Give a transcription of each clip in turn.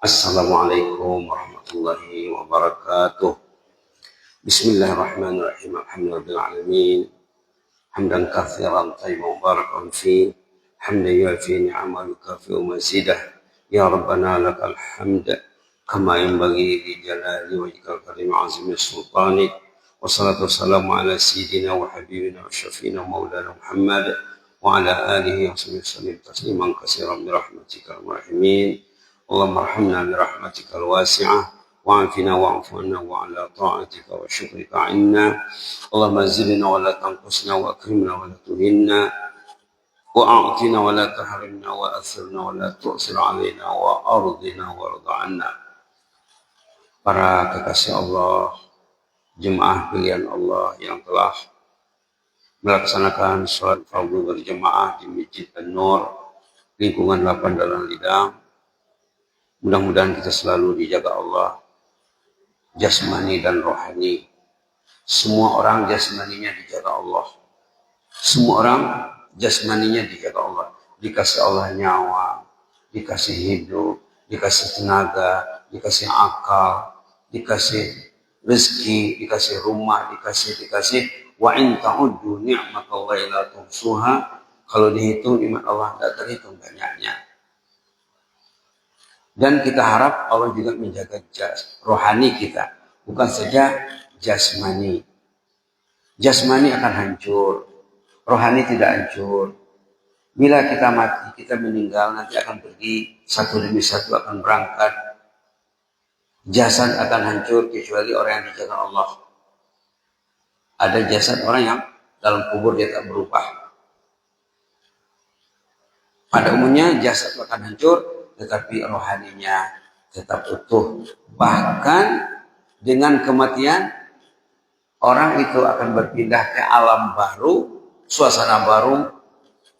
Assalamualaikum warahmatullahi wabarakatuh. Bismillahirrahmanirrahim. Alhamdulillahirabbil alamin. Hamdan katsiran thayyiban mubarakan fi. Hamdan yu'affi ni'amahu yukafi mazidah. Ya Rabbana lakal hamd kama yanbaghi li jalali wajhikal karim azimi sultanik. Wassalatu wassalamu ala sayyidina wa habibina wa syafiina maulana Muhammad wa ala alihi wa sahbihi tasliman katsiran bi rahmatika ya rahimin. Allahumma arhamna bi rahmatikal wasi'ah wa'afina wa'fu anna wa ala ta'atika wa syukrika inna. Allahumma zidna wa la tanqusna wa akrimna wa la tuhinna wa a'tina wa la tahrimna wa athirna wa la tu'sir alaina wa ardina wa rida anna. Para kekasih Allah, jemaah pilihan Allah yang telah melaksanakan sholat fardu berjemaah di Masjid An-Nur lingkungan 8 Dalan Lidang. Mudah-mudahan kita selalu dijaga Allah, jasmani dan rohani. Semua orang jasmaninya dijaga Allah. Semua orang jasmaninya dijaga Allah. Dikasih Allah nyawa, dikasih hidup, dikasih tenaga, dikasih akal, dikasih rezeki, dikasih rumah, dikasih. Wa in ta'uddu ni'matallahi la tuhsuha. Kalau dihitung nikmat Allah tidak terhitung banyaknya. Dan kita harap Allah juga menjaga rohani kita, bukan saja jasmani. Jasmani akan hancur, rohani tidak hancur. Bila kita mati, kita meninggal, nanti akan pergi satu demi satu akan berangkat. Jasad akan hancur kecuali orang yang dijaga Allah. Ada jasad orang yang dalam kubur dia tak berubah. Pada umumnya jasad akan hancur, tetapi rohaninya tetap utuh. Bahkan dengan kematian, orang itu akan berpindah ke alam baru, suasana baru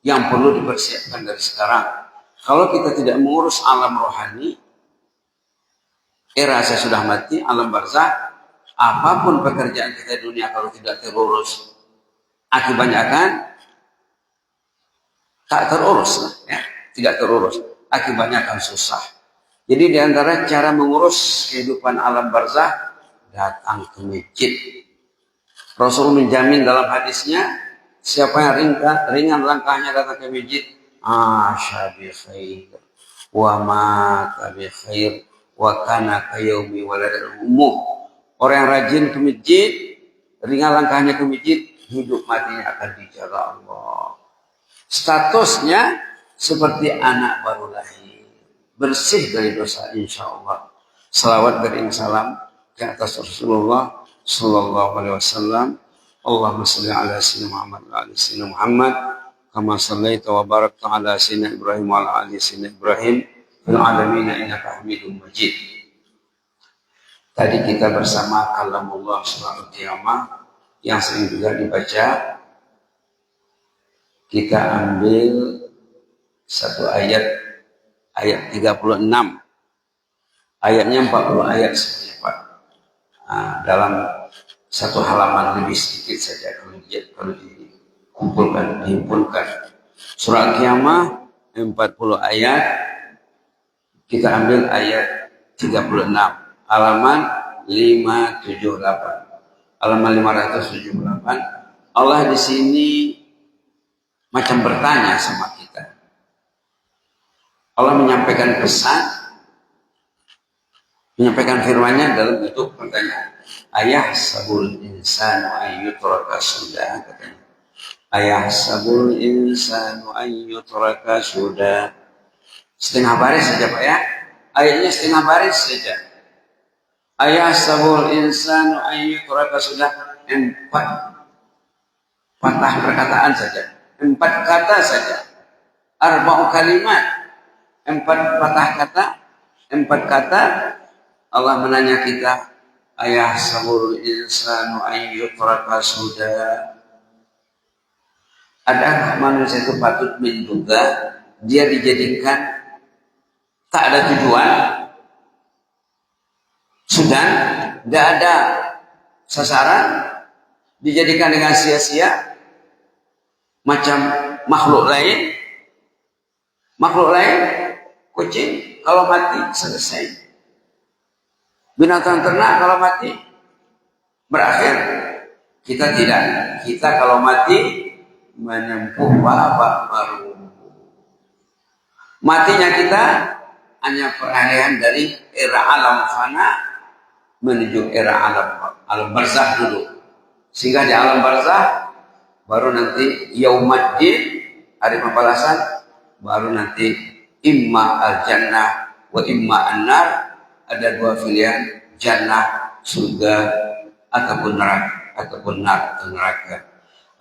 yang perlu dipersiapkan dari sekarang. Kalau kita tidak mengurus alam rohani, era saya sudah mati, alam barzakh, apapun pekerjaan kita di dunia kalau tidak terurus, akibatnya akan tak terurus, ya, tidak terurus. Akibatnya akan susah. Jadi di antara cara mengurus kehidupan alam barzakh, datang ke masjid. Rasul menjamin dalam hadisnya, siapa yang ringan langkahnya datang ke masjid, asya bi khair wa mata bi khair wa kana kayaumi waladal ummuh. Orang yang rajin ke masjid, ringan langkahnya ke masjid, hidup matinya akan dijaga Allah. Statusnya seperti anak baru lahir, bersih dari dosa, insya Allah. Salawat dan salam ke atas Rasulullah Sallallahu Alaihi Wasallam. Allahumma salli ala sayyidina Muhammad wa ala sayyidina Muhammad kama sallaita wa barakta ala sayyidina Ibrahim wa ala ali sayyidina Ibrahim fil alamin innaka Hamidum Majid. Tadi kita bersama kalamullah suratul Qiyamah yang sering juga dibaca. Kita ambil satu ayat 36, ayatnya 40 ayat sebenarnya Pak. Dalam satu halaman lebih sedikit saja kalau dihimpunkan. Surah Al-Qiyamah 40 ayat, kita ambil ayat 36, halaman 578, halaman 578. Allah di sini macam bertanya sama kita. Allah menyampaikan pesan, menyampaikan firman-Nya dalam bentuk pertanyaan. Ayahsabul insanu ayyutraka sudah, katanya. Ayahsabul insanu ayyutraka sudah. Setengah baris saja Pak ya. Ayatnya setengah baris saja. Ayahsabul insanu ayyutraka sudah. 4 patah perkataan saja. 4 kata saja. Arba'u kalimat. 4 patah kata, 4 kata. Allah menanya kita, ayahsabul insanu ayyutraka sudah. Adakah manusia itu patut menduga dia dijadikan tak ada tujuan, sudah tidak ada sasaran, dijadikan dengan sia-sia macam makhluk lain. kucing kalau mati selesai. Binatang ternak kalau mati berakhir. Kita tidak. Kita kalau mati menempuh babak baru. Matinya kita hanya peralihan dari era alam fana menuju era alam barzakh dulu. Sehingga di alam barzakh baru nanti yaumaddin, hari pembalasan, baru nanti imma al-jannah wa imma an-nar, ada dua pilihan, jannah surga ataupun neraka.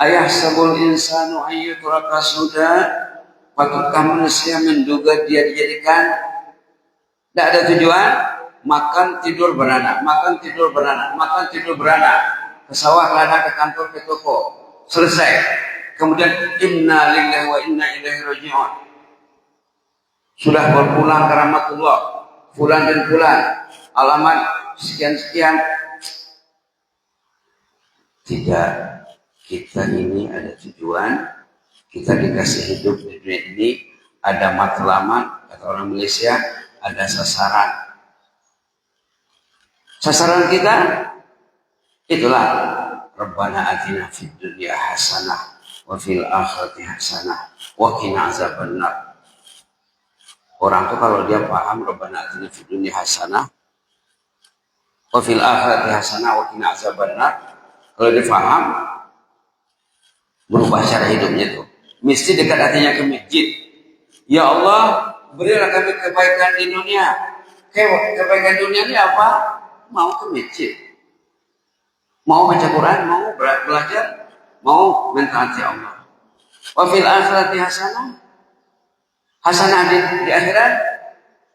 Ayahsabul insanu ayyutraka suda, patukah manusia menduga dia dijadikan tidak ada tujuan, makan tidur beranak, makan tidur beranak, makan tidur beranak, ke sawah, ke ladang, ke kantor, ke toko, selesai. Kemudian inna lillahi wa inna ilaihi raji'un. Sudah berpulang ke rahmatullah, fulan dan fulan, alamat sekian-sekian. Tidak, kita ini ada tujuan, kita dikasih hidup di dunia ini, ada matlamat, kata orang Malaysia, ada sasaran. Sasaran kita itulah Rabbana atina fid dunya hasanah wa fil akhirati hasanah wa qina azabannar. Orang tuh kalau dia paham Rabbana atina fid dunya hasanah wa fil akhirati hasanah wa qina azabannar, kalau dia paham berubah cara hidupnya tuh. Mesti dekat hatinya ke masjid. Ya Allah, berilah kami kebaikan di dunia. Kebaikan dunia ini apa? Mau ke masjid, mau baca Quran, mau belajar, mau mentaati Allah. Wa fil akhirati hasanah, hasanah di akhirat,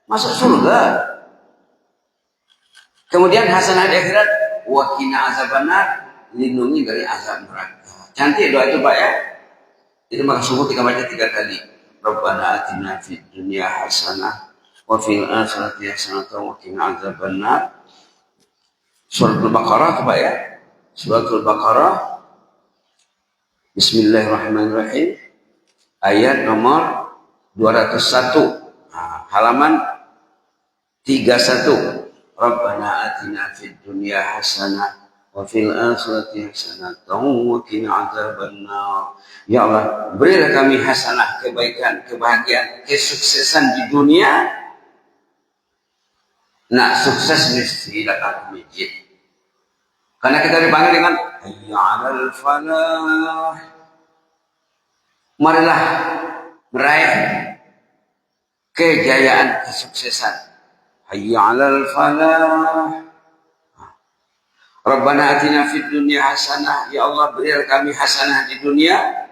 masuk surga. Kemudian hasanah di akhirat, wa qina azabannar, lindungi dari azab neraka. Cantik doa itu Pak ya. Itu maka subuh kita baca 3 kali. Rabbana atina fid dunya hasanah wa fil akhirati hasanah wa qina azabannar. Suratul Baqarah Pak ya. Suratul Baqarah. Bismillahirrahmanirrahim. Ayat nomor 201. Nah, halaman 31. Rabbana atina fid dunya hasanah wa fil akhirati hasanatan wa qina azabannar. Ya Allah, berilah kami hasanah, kebaikan, kebahagiaan, kesuksesan di dunia. Nah, sukses mesti datang ke masjid. Karena kita dipanggil dengan hayya 'alal falah. Marilah meraih kejayaan, kesuksesan. Hayya 'alal falah. Rabbana atina fid dunya hasanah. Ya Allah, berilah kami hasanah di dunia.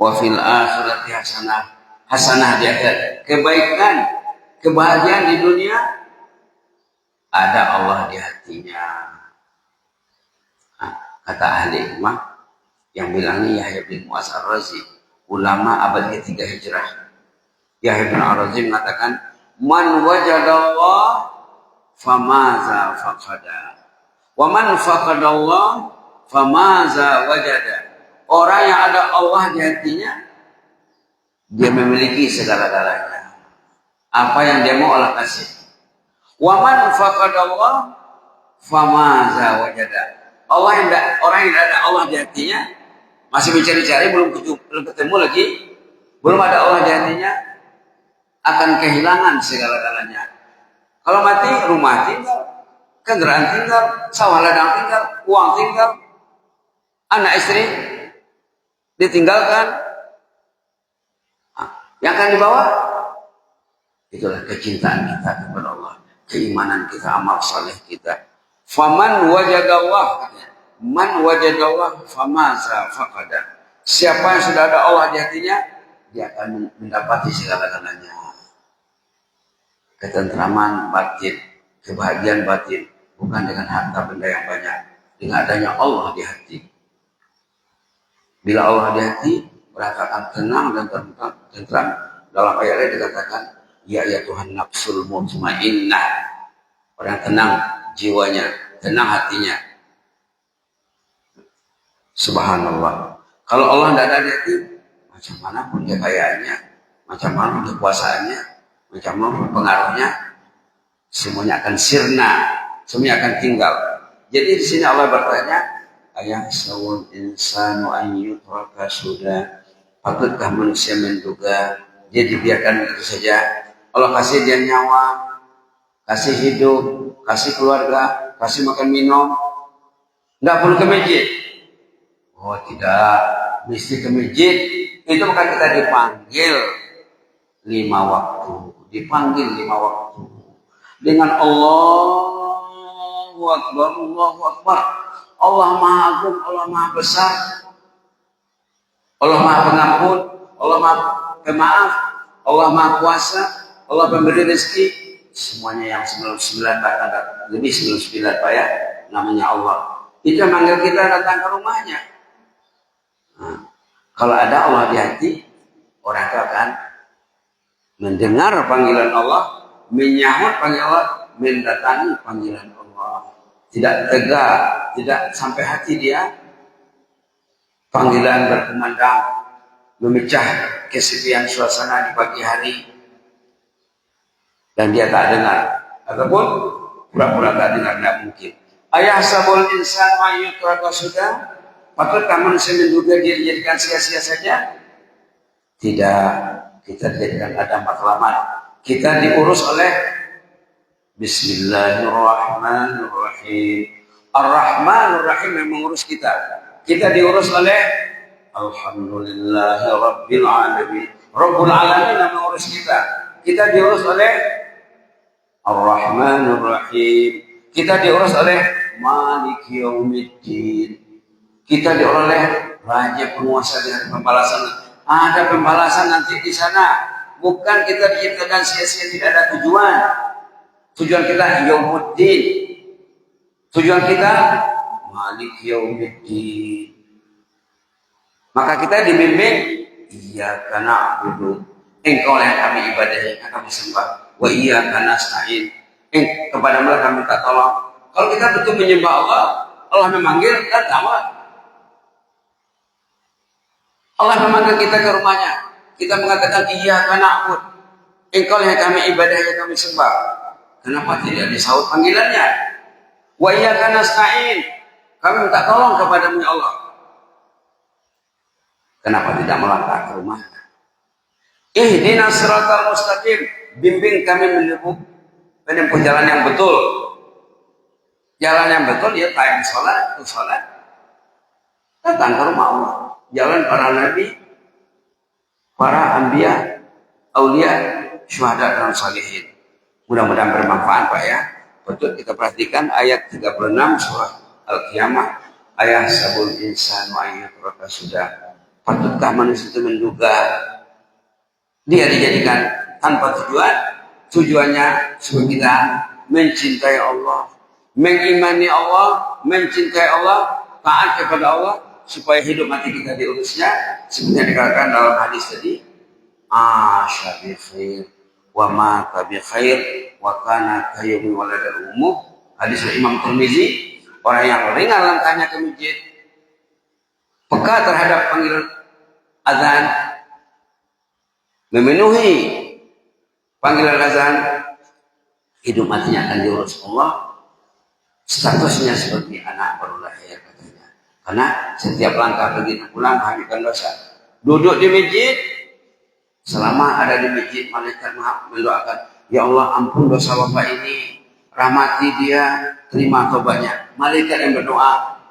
Wa fil akhirati hasanah. Hasanah di akhirat. Kebaikan, kebahagiaan di dunia. Ada Allah di hatinya. Nah, kata ahli hikmah yang bilangnya Yahya bin Mu'adz Ar-Razi, ulama abad ketiga Hijrah. Yahya bin Ar-Razi mengatakan, man wajadallah famaza faqada wa man faqadallah famaza wajada. Orang yang ada Allah di hatinya, dia memiliki segala-galanya. Apa yang dia mau Allah kasih. Wa man faqadallah famaza wajada. Orang yang ada Allah di hatinya masih mencari-cari, belum ketemu lagi, belum ada Allah di hatinya, akan kehilangan segala-galanya. Kalau mati, rumah tinggal, kendaraan tinggal, sawah ladang tinggal, uang tinggal, anak istri ditinggalkan. Yang akan dibawa itulah kecintaan kita kepada Allah, keimanan kita, amal saleh kita. Faman wajadallah, man wajadallah famaza faqada. Siapa yang sudah ada Allah di hatinya, dia akan mendapati segala-galanya. Ketentraman batin, kebahagiaan batin, bukan dengan harta benda yang banyak, dengan adanya Allah di hati. Bila Allah di hati, mereka akan tenang dan tentram. Dalam ayatnya dikatakan, ya Tuhan nafsul mutmainnah. Orang tenang jiwanya, tenang hatinya. Subhanallah. Kalau Allah tidak ada di hati, macam mana pun dia kayanya, macam mana kekuasaannya, macam mana pengaruhnya, semuanya akan sirna, semuanya akan tinggal. Jadi di sini Allah bertanya, ayahsabul insanu an yutraka sudah. Patutkah manusia menduga dia dibiarkan begitu saja? Allah kasih dia nyawa, kasih hidup, kasih keluarga, kasih makan minum, nggak perlu ke masjid. Oh tidak, mesti ke masjid. Itu bukan kita dipanggil 5 waktu, dipanggil 5 waktu dengan Allahu Akbar, Allahu Akbar. Allah Maha Agung, Allah Maha Besar, Allah Maha Pengampun, Allah Maha Pemaaf, Allah Maha Kuasa, Allah Pemberi rezeki, semuanya yang 99 bahkan lebih 99 Pak ya, namanya Allah. Itu manggil kita datang ke rumahnya. Nah, kalau ada Allah di hati, orang itu akan mendengar panggilan Allah, menyahut panggilan Allah, mendatangi panggilan Allah. Tidak tegak, tidak sampai hati dia. Panggilan berkumandang, memecah kesepian suasana di pagi hari, dan dia tak dengar, ataupun pura-pura tak dengar, tidak mungkin. Ayahsabul insan ayyutraka sudah. Patutkah manusia menduga dia dijadikan sia-sia saja? Tidak, kita dijadikan ada matlamat. Kita diurus oleh Bismillahirrahmanirrahim. Ar-Rahmanur Rahim yang mengurus kita. Kita diurus oleh Alhamdulillahirabbil alamin. Rabbul alamin yang mengurus kita. Kita diurus oleh Ar-Rahmanur Rahim. Kita diurus oleh Maliki Yaumiddin. Kita diurus oleh Raja Penguasa dengan pembalasan. Ada pembalasan nanti di sana. Bukan kita diciptakan sia-sia, tidak ada tujuan. Tujuan kita Yaumuddin. Tujuan kita Maliki Yaumiddin. Maka kita dibimbing, iyyaka na'budu, engkau yang kami ibadahi, yang kami sembah. Wa iyyaka nasta'in, kepadamu lah kami minta tolong. Kalau kita betul menyembah Allah, Allah memanggil, kita tahu. Allah memanggil kita ke rumahnya. Kita mengatakan iyyaka na'bud, engkau yang kami ibadah, yang kami sembah. Kenapa tidak disahut panggilannya? Wa iyyaka nasta'in, kami minta tolong kepadamu ya Allah. Kenapa tidak melangkah ke rumahnya? Ihdinas siratal mustaqim, bimbing kami menempuh jalan yang betul. Jalan yang betul ya time sholat, itu sholat. Datang ke rumah Allah. Jalan para nabi, para anbiya, aulia, syuhada dan salihin. Mudah-mudahan bermanfaat Pak ya. Betul kita perhatikan ayat 36 surah Al-Qiyamah. Ayahsabul insanu ayyutraka sudah. Patutkah manusia itu menduga dia dijadikan tanpa tujuan? Tujuannya supaya kita mencintai Allah, mengimani Allah, mencintai Allah, taat kepada Allah, supaya hidup mati kita diurusnya. Sebenarnya dikatakan dalam hadis tadi, asya bi khair wa mata bi khair wa kana kayyum waladal ummuh. Hadis Imam Tirmizi, orang yang ringan langkahnya ke masjid, peka terhadap panggilan azan, memenuhi panggilan azan, hidup matinya akan diurus Allah. Statusnya seperti anak baru lahir katanya. Karena setiap langkah pergi dan pulang menghadirkan dosa. Duduk di masjid, selama ada di masjid, malaikat mendoakan, ya Allah ampun dosa bapak ini, rahmati dia, terima tobatnya. Malaikat yang berdoa.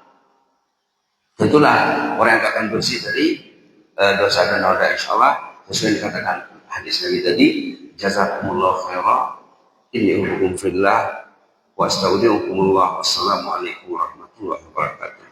Tentulah orang yang akan bersih dari dosa dan noda, insyaallah sesuai dikatakan hadis Nabi tadi, jazakumullah khairan, inni uhukum fillah wa astaudiukumullah. Wassalamualaikum warahmatullahi wabarakatuh.